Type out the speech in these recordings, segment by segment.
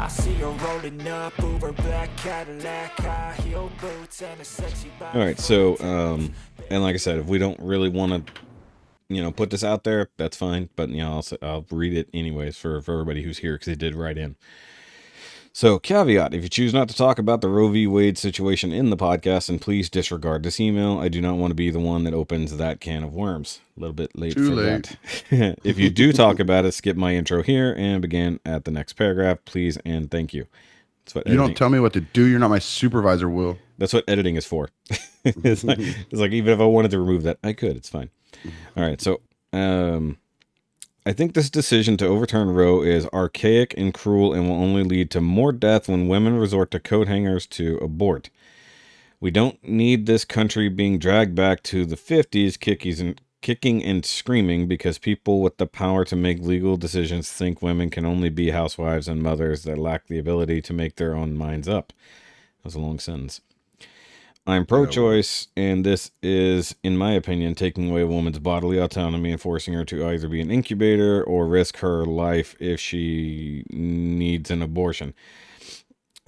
I see her rolling up, Uber black Cadillac, high heel boots, and a sexy body. All right, so and like I said, if we don't really want to, put this out there, that's fine. But I'll read it anyways for everybody who's here because they did write in. So, caveat, if you choose not to talk about the Roe v. Wade situation in the podcast, then please disregard this email. I do not want to be the one that opens that can of worms. A little bit late Too for late. that. If you do talk about it, skip my intro here and begin at the next paragraph, please and thank you. That's what You don't tell me what to do. You're not my supervisor, Will. That's what editing is for. It's like even if I wanted to remove that, I could. It's fine. All right, so I think this decision to overturn Roe is archaic and cruel and will only lead to more death when women resort to coat hangers to abort. We don't need this country being dragged back to the 50s, kicking and screaming because people with the power to make legal decisions think women can only be housewives and mothers that lack the ability to make their own minds up. That was a long sentence. I'm pro-choice, and this is, in my opinion, taking away a woman's bodily autonomy and forcing her to either be an incubator or risk her life if she needs an abortion.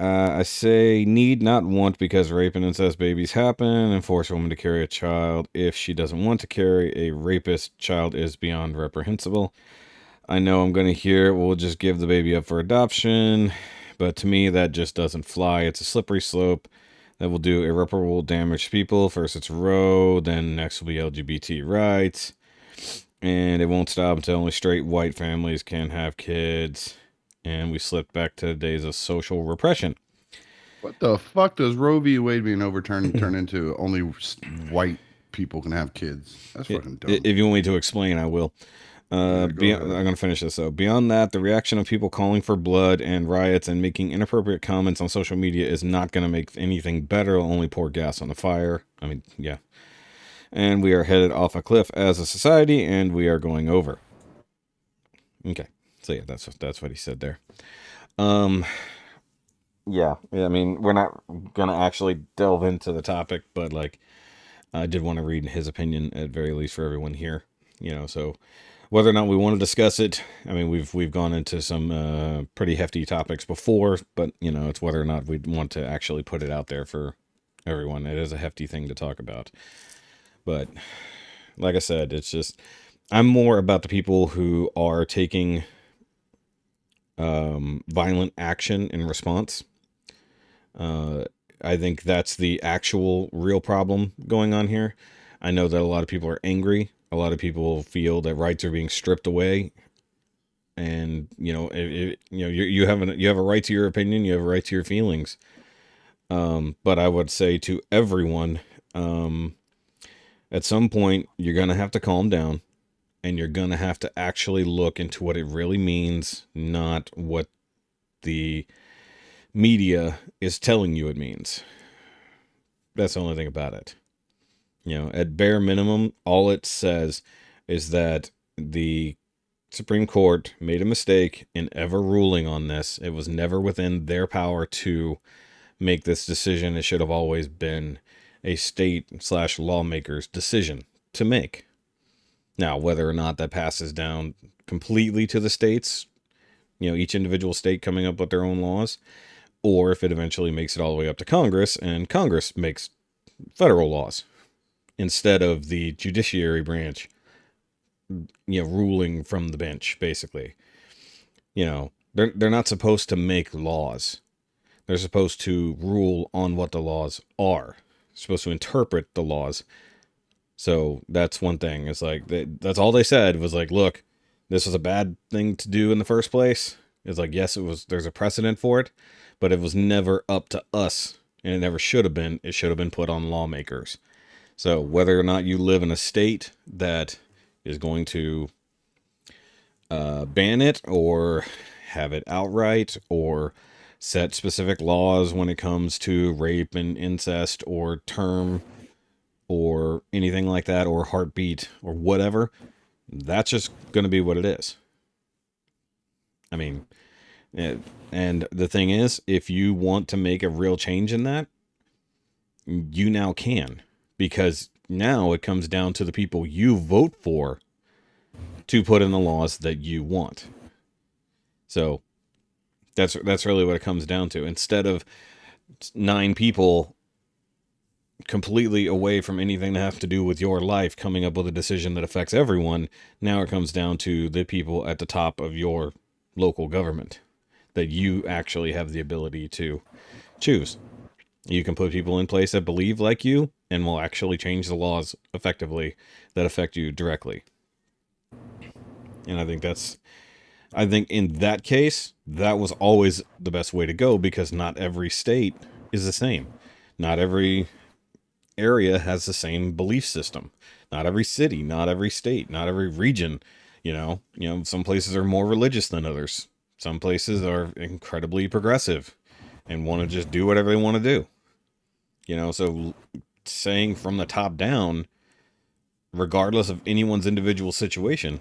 I say need, not want, because rape and incest babies happen, and force a woman to carry a child if she doesn't want to carry a rapist child is beyond reprehensible. I know I'm going to hear, we'll just give the baby up for adoption, but to me that just doesn't fly. It's a slippery slope that will do irreparable damage to people. First it's Roe, then next will be LGBT rights, and it won't stop until only straight white families can have kids, and we slipped back to the days of social repression. What the fuck does Roe v. Wade being overturned turn into only white people can have kids? That's fucking dumb. If you want me to explain, I will. I'm going to finish this though. Beyond that, the reaction of people calling for blood and riots and making inappropriate comments on social media is not going to make anything better. It'll only pour gas on the fire. I mean, yeah. And we are headed off a cliff as a society, and we are going over. Okay. So yeah, that's what he said there. Yeah. I mean, we're not going to actually delve into the topic, but like, I did want to read his opinion at very least for everyone here. So whether or not we want to discuss it, I mean, we've gone into some pretty hefty topics before, but it's whether or not we'd want to actually put it out there for everyone. It is a hefty thing to talk about, but like I said, it's just I'm more about the people who are taking violent action in response. I think that's the actual real problem going on here. I know that a lot of people are angry. A lot of people feel that rights are being stripped away, and you have a right to your opinion, you have a right to your feelings. But I would say to everyone, at some point you're gonna have to calm down, and you're gonna have to actually look into what it really means, not what the media is telling you it means. That's the only thing about it. At bare minimum, all it says is that the Supreme Court made a mistake in ever ruling on this. It was never within their power to make this decision. It should have always been a state/lawmaker's decision to make. Now, whether or not that passes down completely to the states, each individual state coming up with their own laws, or if it eventually makes it all the way up to Congress and Congress makes federal laws instead of the judiciary branch, ruling from the bench, basically. They're not supposed to make laws. They're supposed to rule on what the laws are. They're supposed to interpret the laws. So that's one thing. It's like, that's all they said was like, look, this was a bad thing to do in the first place. It's like, yes, there's a precedent for it, but it was never up to us, and it never should have been. It should have been put on lawmakers. So whether or not you live in a state that is going to ban it or have it outright or set specific laws when it comes to rape and incest or term or anything like that, or heartbeat or whatever, that's just going to be what it is. I mean, and the thing is, if you want to make a real change in that, you now can. Because now it comes down to the people you vote for to put in the laws that you want. So That's really what it comes down to. Instead of 9 people completely away from anything that has to do with your life coming up with a decision that affects everyone, now it comes down to the people at the top of your local government that you actually have the ability to choose. You can put people in place that believe like you and will actually change the laws effectively that affect you directly. And I think in that case, that was always the best way to go, because not every state is the same. Not every area has the same belief system. Not every city, not every state, not every region. Some places are more religious than others. Some places are incredibly progressive and want to just do whatever they want to do. So saying from the top down, regardless of anyone's individual situation,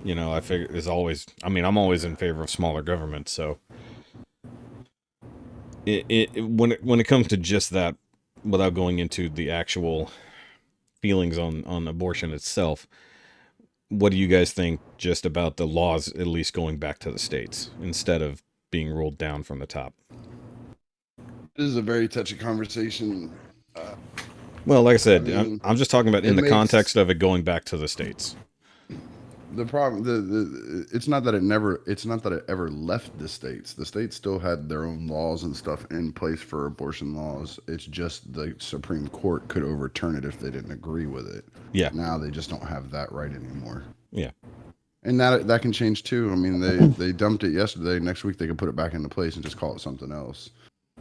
I figure is always, I'm always in favor of smaller government. So when it comes to just that, without going into the actual feelings on abortion itself, what do you guys think just about the laws at least going back to the states instead of being ruled down from the top? This is a very touchy conversation. Well, like I said, I'm just talking about in the context of it going back to the states. The problem, it's not that it ever left the states. The states still had their own laws and stuff in place for abortion laws. It's just the Supreme Court could overturn it if they didn't agree with it. Yeah. Now they just don't have that right anymore. Yeah. And that can change too. I mean, they dumped it yesterday. Next week they could put it back into place and just call it something else.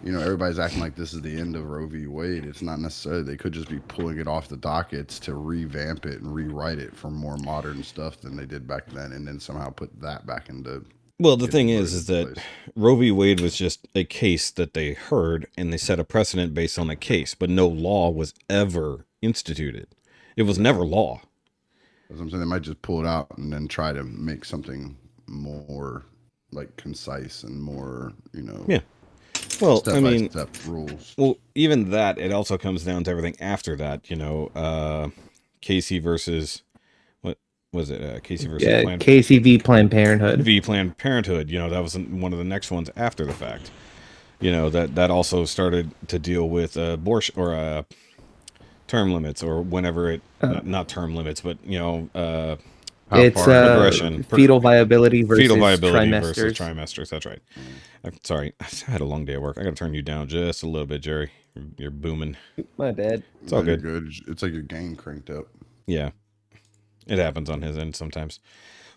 Everybody's acting like this is the end of Roe v. Wade. It's not necessarily. They could just be pulling it off the dockets to revamp it and rewrite it for more modern stuff than they did back then, and then somehow put that back into. Well, the thing is that Roe v. Wade was just a case that they heard, and they set a precedent based on a case, but no law was ever instituted. It was never law. As I'm saying, they might just pull it out and then try to make something more like concise and more, Yeah. Well, step-by-step rules. Well, even that, it also comes down to everything after that. Casey versus what was it? Casey versus Casey v. Planned Parenthood. Planned Parenthood. That was one of the next ones after the fact. That also started to deal with abortion or term limits, or whenever it not term limits, but it's fetal viability versus trimesters. That's right. I'm sorry, I had a long day at work. I got to turn you down just a little bit, Jerry. You're booming. My bad. It's all good. It's like your gain cranked up. Yeah, it happens on his end sometimes.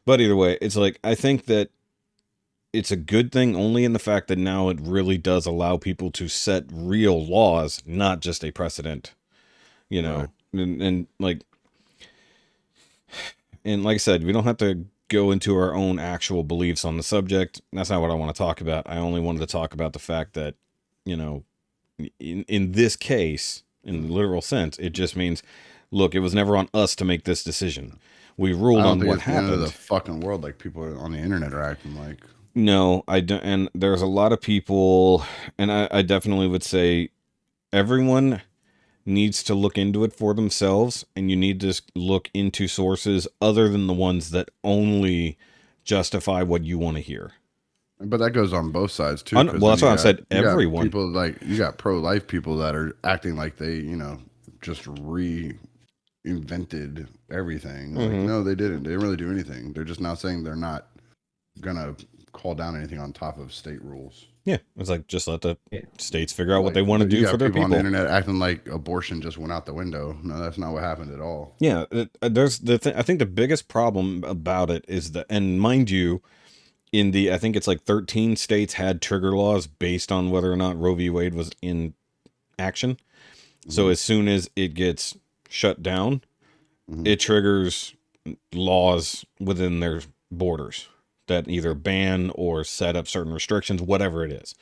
But either way, it's like, I think that it's a good thing only in the fact that now it really does allow people to set real laws, not just a precedent. Right. And like I said, we don't have to go into our own actual beliefs on the subject. That's not what I want to talk about. I only wanted to talk about the fact that, in this case, in the literal sense, it just means, look, it was never on us to make this decision. We ruled on what happened. End of the fucking world, like people on the internet are acting like. No, I don't. And there's a lot of people, and I definitely would say everyone needs to look into it for themselves, and you need to look into sources other than the ones that only justify what you want to hear. But that goes on both sides too. Well, that's why I said everyone. People you got pro-life people that are acting like they, just reinvented everything. Like, no, they didn't. They didn't really do anything. They're just now saying they're not gonna call down anything on top of state rules. Yeah, it's like, just let the states figure out what they want to do for their people. On the internet acting like abortion just went out the window. No, that's not what happened at all. Yeah, there's I think the biggest problem about it is that, and mind you, I think it's like 13 states had trigger laws based on whether or not Roe v. Wade was in action. So as soon as it gets shut down, it triggers laws within their borders that either ban or set up certain restrictions, whatever it is.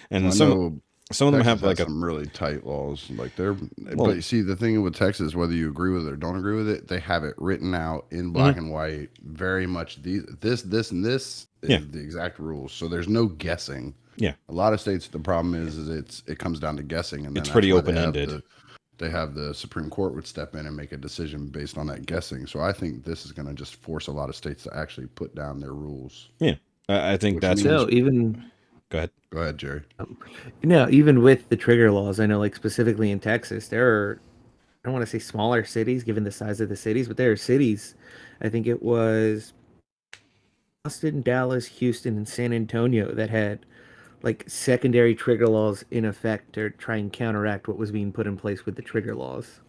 And some of them have like some really tight laws. Like but you see, the thing with Texas, whether you agree with it or don't agree with it, they have it written out in black and white, very much this, and this is the exact rules. So there's no guessing. Yeah. A lot of states, the problem is it comes down to guessing, and then it's pretty open-ended. They have the Supreme Court would step in and make a decision based on that guessing. So I think this is going to just force a lot of states to actually put down their rules. Yeah, I think that's even Go ahead. Go ahead, Jerry. No, even with the trigger laws, I know, like specifically in Texas, there are, I don't want to say smaller cities given the size of the cities, but there are cities. I think it was Austin, Dallas, Houston, and San Antonio that had like secondary trigger laws in effect to try and counteract what was being put in place with the trigger laws.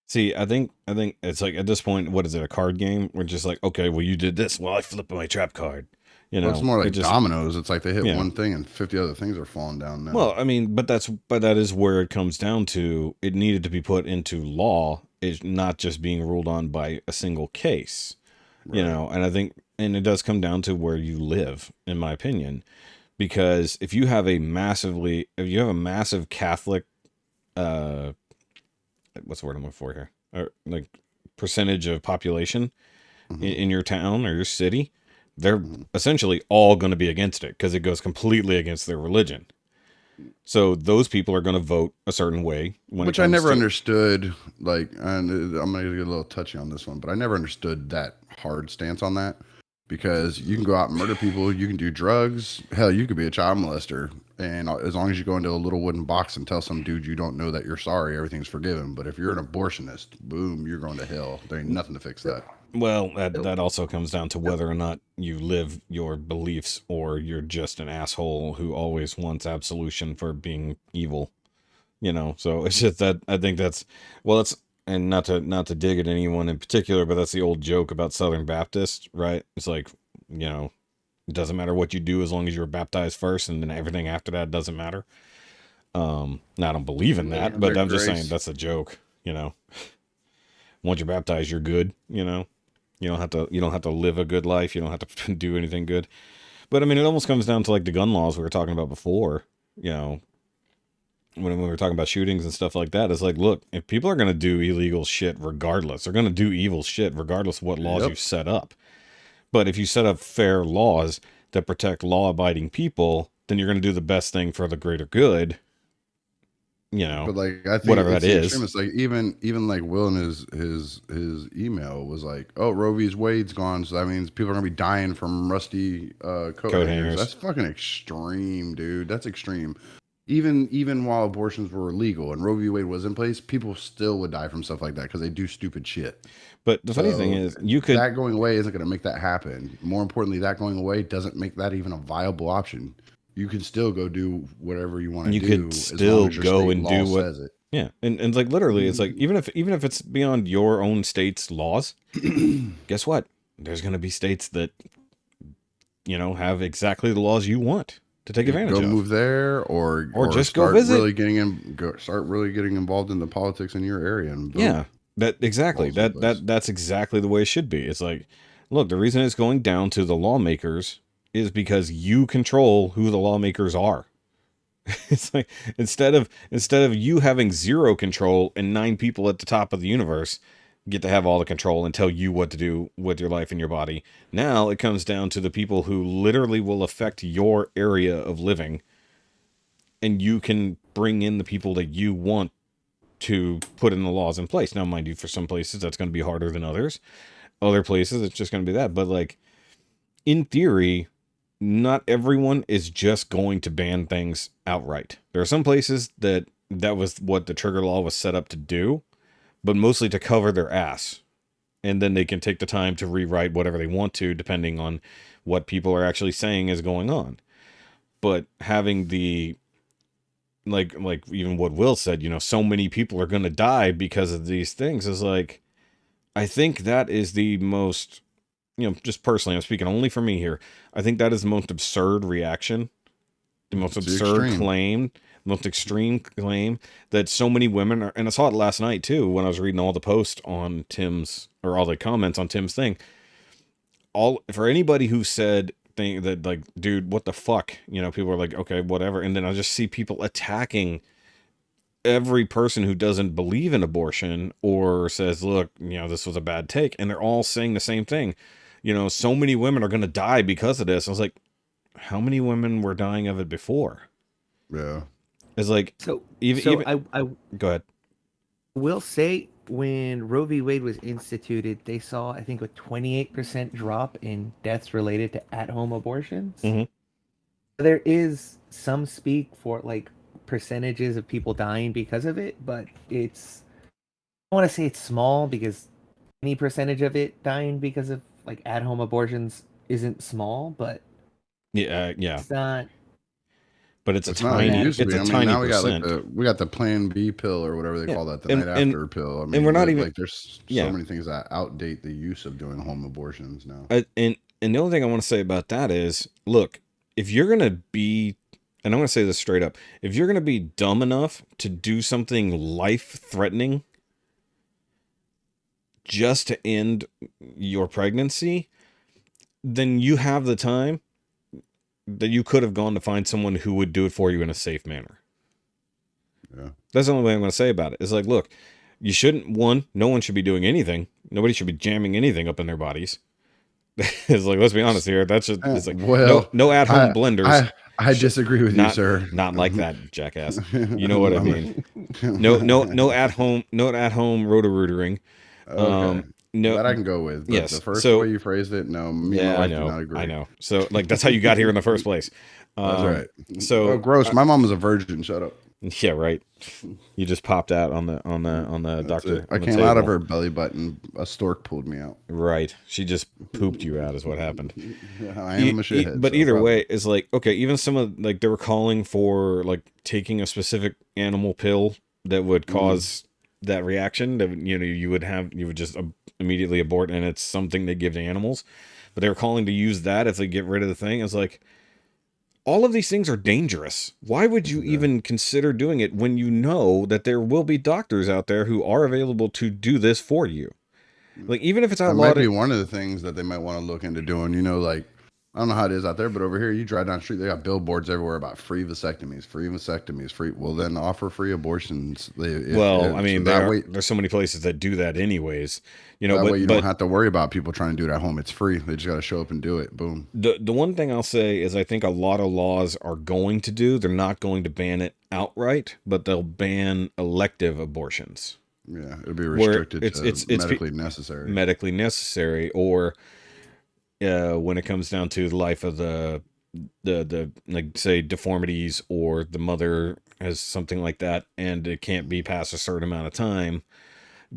See, I think it's like at this point, what is it, a card game? We're just like, okay, well, you did this. Well, I flipped my trap card. You know, Well, it's more like it just, dominoes. It's like they hit yeah. one thing and 50 other things are falling down now. Well, I mean, but that is where it comes down to. It needed to be put into law. It's not just being ruled on by a single case. Right. You know, and I think, and it does come down to where you live, in my opinion, because if you have a massive Catholic, what's the word I'm looking for here? Like percentage of population in your town or your city, they're essentially all going to be against it because it goes completely against their religion. So those people are going to vote a certain way. Which I never understood. Like, and I'm going to get a little touchy on this one, but I never understood that hard stance on that. Because you can go out and murder people, you can do drugs. Hell, you could be a child molester. And as long as you go into a little wooden box and tell some dude you don't know that you're sorry, everything's forgiven. But if you're an abortionist, boom, you're going to hell. There ain't nothing to fix that. Well, that also comes down to whether or not you live your beliefs or you're just an asshole who always wants absolution for being evil. You know, so it's just that I think that's, well, it's, and not to dig at anyone in particular, but that's the old joke about Southern Baptists, right? It's like, you know, it doesn't matter what you do as long as you're baptized first, and then everything after that doesn't matter. Now, I don't believe in that, but I'm just saying that's a joke, you know. Once you're baptized, you're good, you know. You don't have to live a good life. You don't have to do anything good. But I mean, it almost comes down to like the gun laws we were talking about before, you know. When we were talking about shootings and stuff like that, it's like, look, if people are going to do illegal shit regardless, they're going to do evil shit regardless of what laws you set up. But if you set up fair laws that protect law-abiding people, then you're going to do the best thing for the greater good. You know, but like I think whatever that is. It's like even like Will in his email was like, oh, Roe v. Wade's gone, so that means people are gonna be dying from rusty coat hangers. That's fucking extreme, dude. That's extreme. Even while abortions were illegal and Roe v. Wade was in place, people still would die from stuff like that because they do stupid shit. But the funny thing is, that going away isn't going to make that happen. More importantly, that going away doesn't make that even a viable option. You can still go do whatever you want to do. You could still go and do what says it. Yeah, and like literally, it's like even if it's beyond your own state's laws, guess what? There's going to be states that, you know, have exactly the laws you want to take advantage of. Go move there, or just go visit. Start really getting involved in the politics in your area. And yeah, that's exactly the way it should be. It's like, look, the reason it's going down to the lawmakers is because you control who the lawmakers are. It's like instead of you having zero control and 9 people at the top of the universe get to have all the control and tell you what to do with your life and your body. Now it comes down to the people who literally will affect your area of living, and you can bring in the people that you want to put in the laws in place. Now, mind you, for some places that's going to be harder than others. Other places it's just going to be that. But like in theory, not everyone is just going to ban things outright. There are some places that was what the trigger law was set up to do, but mostly to cover their ass. And then they can take the time to rewrite whatever they want to, depending on what people are actually saying is going on. But having the, like even what Will said, you know, so many people are going to die because of these things is like, I think that is the most, you know, just personally, I'm speaking only for me here. I think that is the most absurd reaction, the most absurd claim, most extreme claim that so many women are, and I saw it last night too when I was reading all the posts on Tim's, or all the comments on Tim's thing. For anybody who said that, like, dude, what the fuck, you know, people are like, okay, whatever, and then I just see people attacking every person who doesn't believe in abortion or says, look, you know, this was a bad take, and they're all saying the same thing. You know, so many women are going to die because of this. I was like, how many women were dying of it before? Yeah. It's like, I go ahead. Will say when Roe v. Wade was instituted, they saw, I think, a 28% drop in deaths related to at-home abortions. Mm-hmm. There is some speak for like percentages of people dying because of it, but I want to say it's small because any percentage of it dying because of like at-home abortions isn't small, but Yeah, it's not. but it's a It's not like it tiny used to be. I mean, tiny now we got like percent. we got the Plan B pill or whatever they Yeah, call that, the and night and after pill. I and we're mean, not even like there's so yeah. many things that outdate the use of doing home abortions now. And the only thing I want to say about that is, look, if you're gonna be, and I'm gonna say this straight up, if you're gonna be dumb enough to do something life threatening just to end your pregnancy, then you have the time that you could have gone to find someone who would do it for you in a safe manner. Yeah. That's the only way I'm going to say about it. It's like, look, you shouldn't, no one should be doing anything. Nobody should be jamming anything up in their bodies. It's like, let's be honest here. That's just, it's like, Well, no at home I blenders. I disagree with you, Not, sir. not like that, jackass. You know what I mean? I'm- No at home roto-rootering. okay. No, That I can go with, but the yes. first way So, you phrased it, no, me and my yeah, wife do not I agree. know. So, like, that's how you got here in the first place. That's right. Oh, So, gross. My mom was a virgin. Shut up. yeah, right. You just popped out on the That's it. doctor I on the came out of table. her belly button. A stork pulled me out. Right. She just pooped you out is what happened. I am a shithead. But So either probably. way, it's like, okay, even some of, like, they were calling for, like, taking a specific animal pill that would cause that reaction that, you would just immediately abort, and it's something they give to animals. But they were calling to use that if they get rid of the thing. It's like, all of these things are dangerous. Why would you Yeah. even consider doing it when you know that there will be doctors out there who are available to do this for you? Like, even if it's That might outlawed, be one of the things that they might want to look into doing. You know, like I don't know how it is out there, but over here, you drive down the street, they got billboards everywhere about free vasectomies, free vasectomies, free. Well, then offer free abortions. well, I So mean, that way, there's so many places that do that anyways, that way you don't but have to worry about people trying to do it at home. It's free. They just got to show up and do it. Boom. the one thing I'll say is I think a lot of laws are going to do, they're not going to ban it outright, but they'll ban elective abortions. Yeah, it'll be Where restricted to medically necessary. medically necessary, or when it comes down to the life of the like, say, deformities, or the mother has something like that and it can't be past a certain amount of time,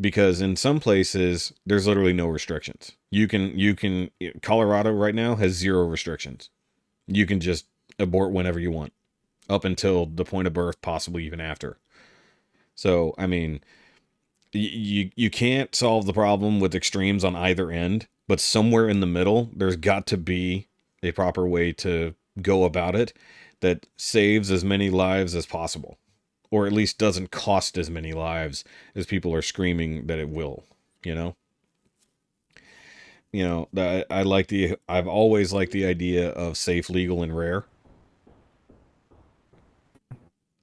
because in some places there's literally no restrictions. You can Colorado right now has zero restrictions. You can just abort whenever you want, up until the point of birth, possibly even after. So, I mean, you can't solve the problem with extremes on either end, but somewhere in the middle, there's got to be a proper way to go about it that saves as many lives as possible, or at least doesn't cost as many lives as people are screaming that it will. You know, I've always liked the idea of safe, legal, and rare.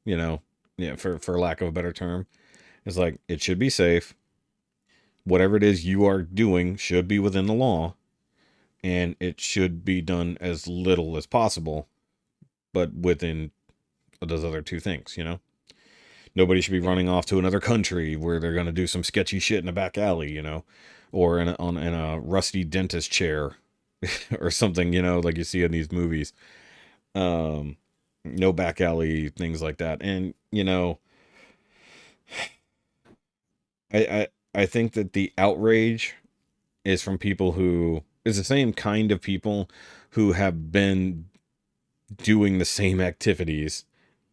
You know, yeah, for lack of a better term, it's like it should be safe. Whatever it is you are doing should be within the law, and it should be done as little as possible, but within those other two things, Nobody should be running off to another country where they're going to do some sketchy shit in a back alley, or in a rusty dentist chair or something, like you see in these movies. No back alley things like that. And, I think that the outrage is from people who is the same kind of people who have been doing the same activities,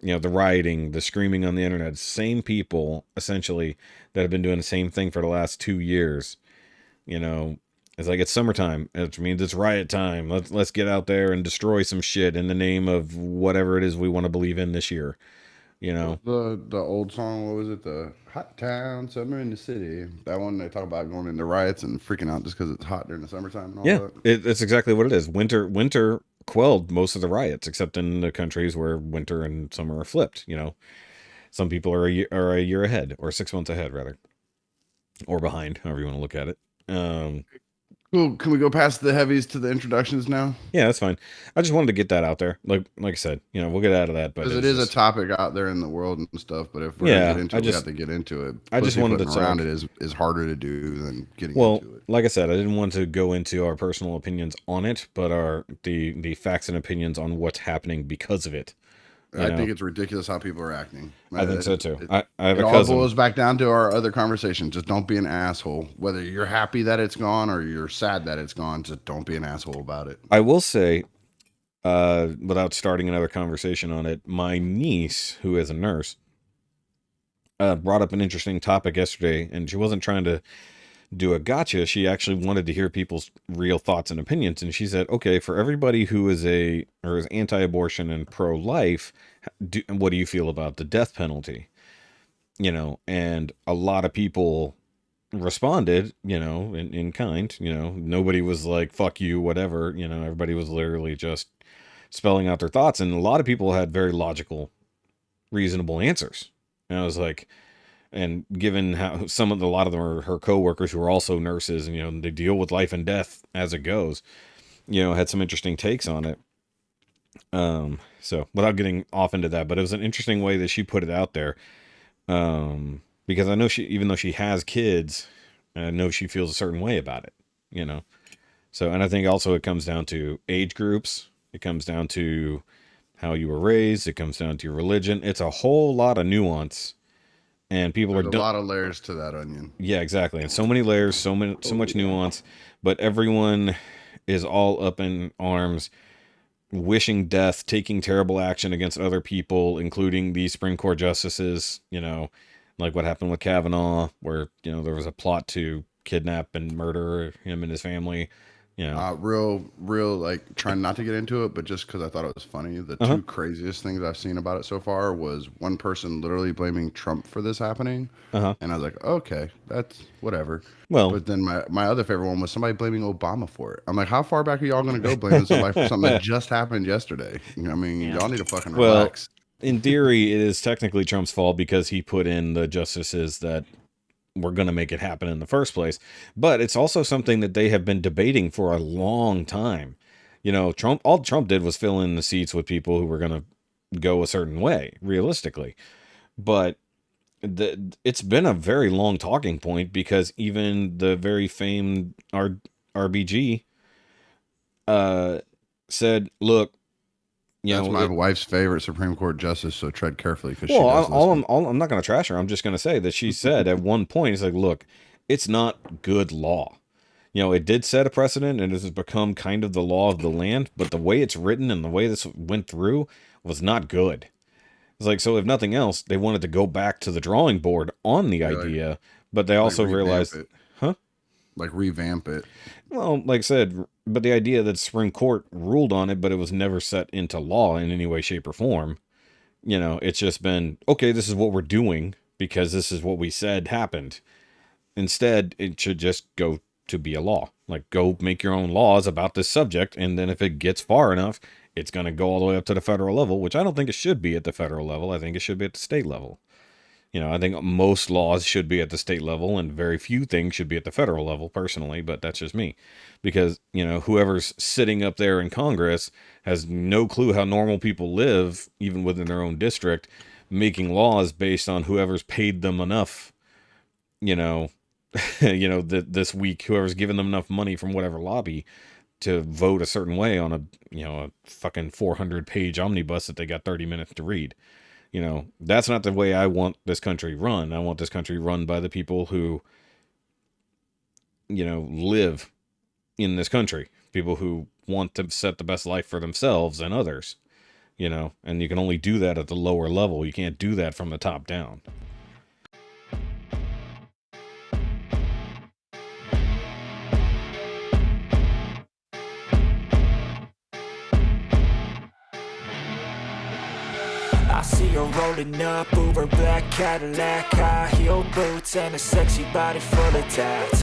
the rioting, the screaming on the internet, same people essentially that have been doing the same thing for the last 2 years. It's like, it's summertime, which means it's riot time. Let's get out there and destroy some shit in the name of whatever it is we want to believe in this year. The old song, what was it? The Hot Town, Summer in the City. That one they talk about going into riots and freaking out just because it's hot during the summertime and all Yeah, that. it's exactly what it is. Winter quelled most of the riots, except in the countries where winter and summer are flipped. Some people are a year ahead, or 6 months ahead rather, or behind, however you want to look at it. Cool. Can we go past the heavies to the introductions now? Yeah, that's fine. I just wanted to get that out there. Like I said, we'll get out of that. But Because it it was is a just, topic out there in the world and stuff. But if we're gonna get into it, we have to get into it. I just wanted to Pussyfooting around talk. it is harder to do than getting Well, into it. like I said, I didn't want to go into our personal opinions on it, but the facts and opinions on what's happening because of it. I think it's ridiculous how people are acting. I think so too. I have It a all cousin. boils back down to our other conversation. Just don't be an asshole. Whether you're happy that it's gone or you're sad that it's gone, just don't be an asshole about it. I will say, without starting another conversation on it, my niece, who is a nurse, brought up an interesting topic yesterday, and she wasn't trying to do a gotcha. She actually wanted to hear people's real thoughts and opinions, and she said, okay, for everybody who is anti-abortion and pro-life, what do you feel about the death penalty? And a lot of people responded, in kind. Nobody was like, fuck you, whatever. Everybody was literally just spelling out their thoughts, and a lot of people had very logical, reasonable answers. And I was like, and given how a lot of them are her coworkers who are also nurses, and they deal with life and death as it goes, had some interesting takes on it. So without getting off into that, but it was an interesting way that she put it out there. Because I know even though she has kids, I know she feels a certain way about it, So, and I think also it comes down to age groups. It comes down to how you were raised. It comes down to your religion. It's a whole lot of nuance. And people There's a lot of layers to that onion. Yeah, exactly. And so many layers, so much nuance, but everyone is all up in arms, wishing death, taking terrible action against other people, including the Supreme Court justices, like what happened with Kavanaugh, where, there was a plot to kidnap and murder him and his family. Real, like, trying not to get into it, but just because I thought it was funny. The two craziest things I've seen about it so far was one person literally blaming Trump for this happening. And I was like, okay, that's whatever. Well, but then my other favorite one was somebody blaming Obama for it. I'm like, how far back are y'all going to go blaming somebody for something that just happened yesterday? Y'all need to fucking relax. In theory, it is technically Trump's fault because he put in the justices that were going to make it happen in the first place. But it's also something that they have been debating for a long time. All Trump did was fill in the seats with people who were going to go a certain way, realistically. But it's been a very long talking point because even the very famed RBG said, look, that's my wife's favorite Supreme Court justice, so tread carefully. I'm not going to trash her. I'm just going to say that she said at one point, it's like, look, it's not good law. It did set a precedent and it has become kind of the law of the land, but the way it's written and the way this went through was not good. It's like, so if nothing else, they wanted to go back to the drawing board on the idea, but they also realized, like revamp it. Well, like I said, but the idea that the Supreme Court ruled on it, but it was never set into law in any way, shape, or form. It's just been, okay, this is what we're doing because this is what we said happened. Instead, it should just go to be a law. Like, go make your own laws about this subject, and then if it gets far enough, it's going to go all the way up to the federal level, which I don't think it should be at the federal level. I think it should be at the state level. I think most laws should be at the state level and very few things should be at the federal level, personally, but that's just me. Because, whoever's sitting up there in Congress has no clue how normal people live, even within their own district, making laws based on whoever's paid them enough, this week, whoever's given them enough money from whatever lobby to vote a certain way on a fucking 400-page omnibus that they got 30 minutes to read. That's not the way I want this country run. I want this country run by the people who, live in this country. People who want to set the best life for themselves and others, and you can only do that at the lower level. You can't do that from the top down. I see her rolling up, Uber black Cadillac, high heel boots and a sexy body full of tats.